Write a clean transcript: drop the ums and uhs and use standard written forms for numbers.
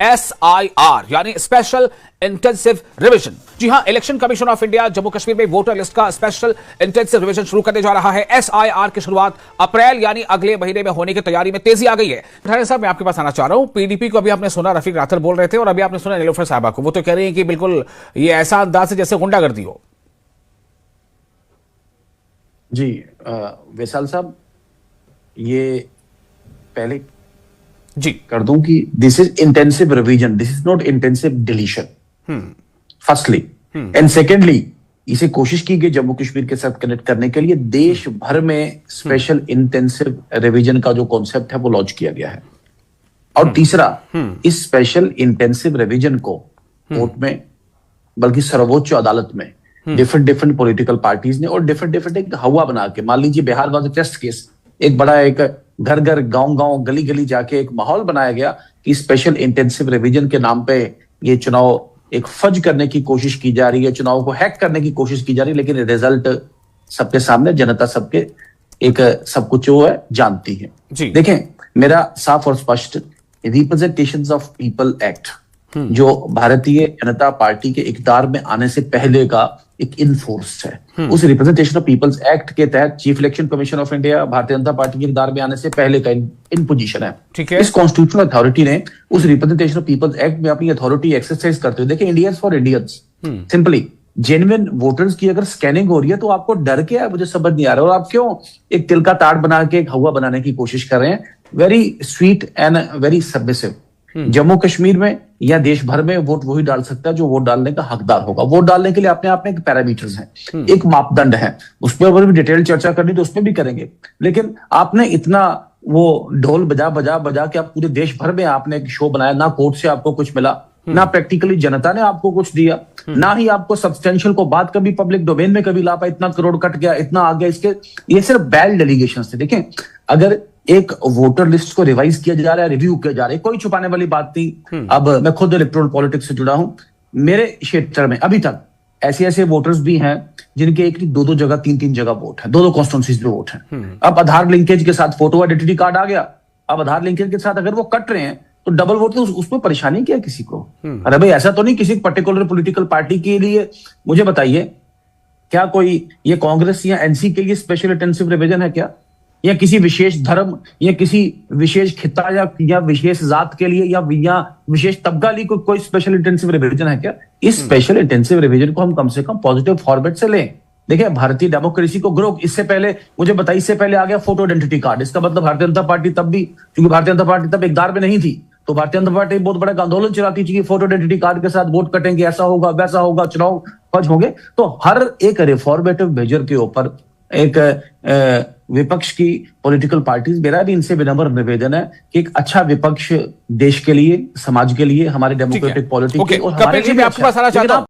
SIR यानी special intensive revision. जी हां, Election Commission of India Jammu Kashmir में वोटर लिस्ट का स्पेशल इंटेंसिव रिवीजन शुरू करने जा रहा है। SIR की शुरुआत अप्रैल यानी अगले महीने में होने की तैयारी में तेजी आ गई है। ठाणे साहब, मैं आपके पास आना चाह रहा हूं। पीडीपी को अभी आपने सुना, रफीक राथर बोल रहे थे, और अभी आपने सुना नीलोफर साहबा को। वो तो कह रही है कि बिल्कुल ये ऐसा अंदाज है जैसे गुंडागर्दी हो। जी वैशाल साहब, ये पहले जी कर दूं कि this is intensive revision, this is not intensive deletion firstly, and secondly इसे कोशिश की गई जम्मू कश्मीर के साथ कनेक्ट करने के लिए। देश भर में स्पेशल इंटेंसिव रिवीजन का जो कॉन्सेप्ट है वो लॉन्च किया गया है। और तीसरा, इस स्पेशल इंटेंसिव रिवीजन को कोर्ट में, बल्कि सर्वोच्च अदालत में डिफरेंट पॉलिटिकल पार्टीज ने और डिफरेंट एक हवा बना के, मान लीजिए बिहार वाज टेस्ट केस, एक बड़ा एक घर घर गांव गली जाके एक माहौल बनाया गया कि स्पेशल इंटेंसिव रिवीजन के नाम पे ये चुनाव एक फज करने की कोशिश की जा रही है, चुनाव को हैक करने की कोशिश की जा रही है, लेकिन रिजल्ट सबके सामने, जनता सबके एक सब कुछ वो है जानती है। देखें, मेरा साफ और स्पष्ट रिप्रेजेंटेशंस ऑफ पीपल एक्ट जो भारतीय जनता पार्टी के इकदार में आने से पहले का एक इनफोर्स है, उस रिप्रेजेंटेशन ऑफ पीपल्स एक्ट के तहत chief election Commission of India Bharatiya Janata party के इकदार में आने से पहले का इन पोजीशन है। ठीक है। इस कॉन्स्टिट्यूशनल अथॉरिटी ने उस रिप्रेजेंटेशन ऑफ पीपल्स एक्ट में अपनी अथॉरिटी एक्सरसाइज करते हुए, देखिए, Indians for Indians, simply genuine voters की अगर स्कैनिंग हो रही है तो आपको डर क्या है, मुझे समझ नहीं आ रहा। और आप क्यों एक तिल का ताड़ बना के एक हवा बनाने की कोशिश कर रहे हैं? Very sweet and very submissive. Jammu Kashmir में या देश भर में वोट वही डाल सकता है जो वोट डालने का हकदार होगा। वोट डालने के लिए अपने आप में एक पैरामीटर्स हैं, एक मापदंड है, उस पर अगर भी डिटेल चर्चा करनी तो उसमें भी करेंगे। लेकिन आपने इतना वो ढोल बजा के आप पूरे देश भर में आपने एक शो बनाया, ना कोर्ट से आपको कुछ मिला, ना प्रैक्टिकली जनता ने आपको कुछ दिया, ना ही आपको सब्सटेंशियल को बात कभी पब्लिक डोमेन में कभी ला पाया, इतना करोड़ कट गया, इतना आ गया। इसके ये सिर्फ बैड डेलीगेशन थे। देखें, अगर एक वोटर लिस्ट को रिवाइज किया जा रहा है, रिव्यू किया जा रहा है, कोई छुपाने वाली बात नहीं। अब मैं खुद इलेक्टोरल पॉलिटिक्स से जुड़ा हूं, मेरे क्षेत्र में अभी तक ऐसे वोटर्स भी हैं जिनके एक दो जगह, तीन जगह वोट है, दो कॉन्स्टिट्यूंसीज में वोट है। अब आधार लिंकेज के साथ फोटो आइडेंटिटी कार्ड आ गया, अब आधार लिंकेज के साथ अगर वो कट रहे हैं तो डबल वोट, तो उसमें परेशानी क्या किसी को? अरे भाई, ऐसा तो नहीं किसी पर्टिकुलर पॉलिटिकल पार्टी के लिए। मुझे बताइए, क्या कोई ये कांग्रेस या एनसी के लिए स्पेशल इंटेंसिव रिवीजन है क्या? या किसी विशेष धर्म या किसी विशेष खिता या विशेष जात के लिए या विशेष तबका लिए कोई स्पेशल इंटेंसिव रिवीजन है क्या? इस स्पेशल इंटेंसिव रिवीजन को हम कम से कम पॉजिटिव फॉर्मेट से लें। देखिए, भारतीय डेमोक्रेसी को ग्रो, इससे पहले मुझे बताइए, इससे पहले आ गया फोटो आइडेंटिटी कार्ड। इसका मतलब भारतीय जनता पार्टी तब भी, क्योंकि भारतीय जनता पार्टी तब इकदार में नहीं थी, तो भारतीय जनता पार्टी बहुत बड़ा आंदोलन चलाती थी कि फोटो आइडेंटिटी कार्ड के साथ वोट कटेंगे, ऐसा होगा वैसा होगा, चुनाव फज होंगे। तो हर एक रिफॉर्मेटिव मेजर के ऊपर एक विपक्ष की पॉलिटिकल पार्टीज, मेरा भी इनसे विनम्र निवेदन है कि एक अच्छा विपक्ष देश के लिए, समाज के लिए, हमारे डेमोक्रेटिक पॉलिटिक्स और हमारे लिए आपके पास आना चाहता हूं।